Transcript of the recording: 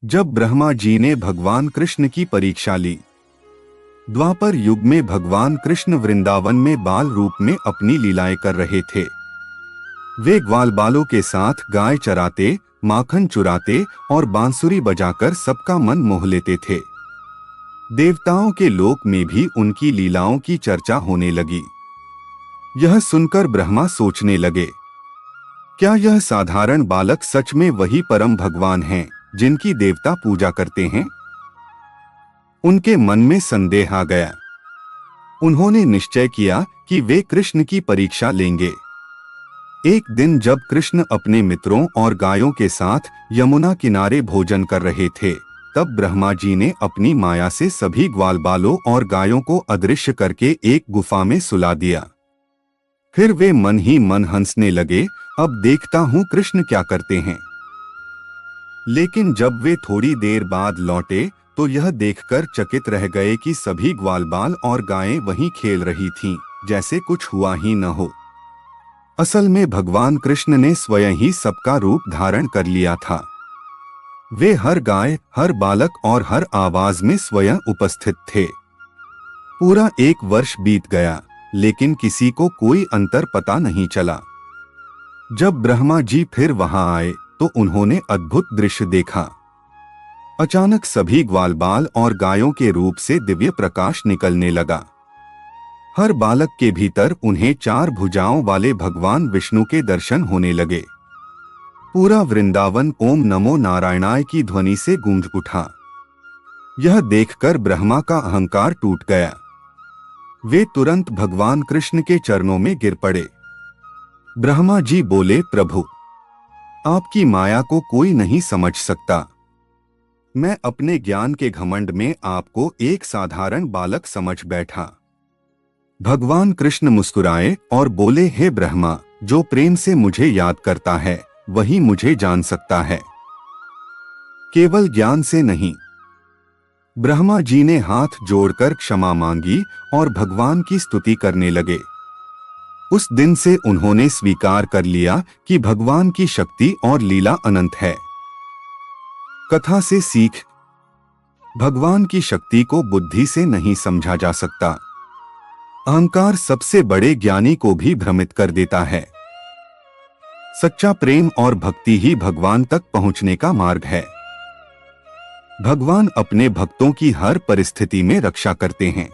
जब ब्रह्मा जी ने भगवान कृष्ण की परीक्षा ली। द्वापर युग में भगवान कृष्ण वृंदावन में बाल रूप में अपनी लीलाएं कर रहे थे। वे ग्वाल बालों के साथ गाय चराते, माखन चुराते और बांसुरी बजाकर सबका मन मोह लेते थे। देवताओं के लोक में भी उनकी लीलाओं की चर्चा होने लगी। यह सुनकर ब्रह्मा सोचने लगे, क्या यह साधारण बालक सच में वही परम भगवान हैं जिनकी देवता पूजा करते हैं? उनके मन में संदेह आ गया। उन्होंने निश्चय किया कि वे कृष्ण की परीक्षा लेंगे। एक दिन जब कृष्ण अपने मित्रों और गायों के साथ यमुना किनारे भोजन कर रहे थे, तब ब्रह्मा जी ने अपनी माया से सभी ग्वालबालों और गायों को अदृश्य करके एक गुफा में सुला दिया। फिर वे मन ही मन हंसने लगे, अब देखता हूं कृष्ण क्या करते हैं। लेकिन जब वे थोड़ी देर बाद लौटे तो यह देखकर चकित रह गए कि सभी ग्वालबाल और गायें वहीं खेल रही थीं, जैसे कुछ हुआ ही न हो। असल में भगवान कृष्ण ने स्वयं ही सबका रूप धारण कर लिया था। वे हर गाय, हर बालक और हर आवाज में स्वयं उपस्थित थे। पूरा 1 वर्ष बीत गया, लेकिन किसी को कोई अंतर पता नहीं चला। जब ब्रह्मा जी फिर वहां आए तो उन्होंने अद्भुत दृश्य देखा। अचानक सभी ग्वालबाल और गायों के रूप से दिव्य प्रकाश निकलने लगा। हर बालक के भीतर उन्हें 4 भुजाओं वाले भगवान विष्णु के दर्शन होने लगे। पूरा वृंदावन ओम नमो नारायणाय की ध्वनि से गूंज उठा। यह देखकर ब्रह्मा का अहंकार टूट गया। वे तुरंत भगवान कृष्ण के चरणों में गिर पड़े। ब्रह्मा जी बोले, प्रभु, आपकी माया को कोई नहीं समझ सकता। मैं अपने ज्ञान के घमंड में आपको एक साधारण बालक समझ बैठा। भगवान कृष्ण मुस्कुराए और बोले, हे ब्रह्मा, जो प्रेम से मुझे याद करता है वही मुझे जान सकता है, केवल ज्ञान से नहीं। ब्रह्मा जी ने हाथ जोड़कर क्षमा मांगी और भगवान की स्तुति करने लगे। उस दिन से उन्होंने स्वीकार कर लिया कि भगवान की शक्ति और लीला अनंत है। कथा से सीख, भगवान की शक्ति को बुद्धि से नहीं समझा जा सकता। अहंकार सबसे बड़े ज्ञानी को भी भ्रमित कर देता है। सच्चा प्रेम और भक्ति ही भगवान तक पहुंचने का मार्ग है। भगवान अपने भक्तों की हर परिस्थिति में रक्षा करते हैं।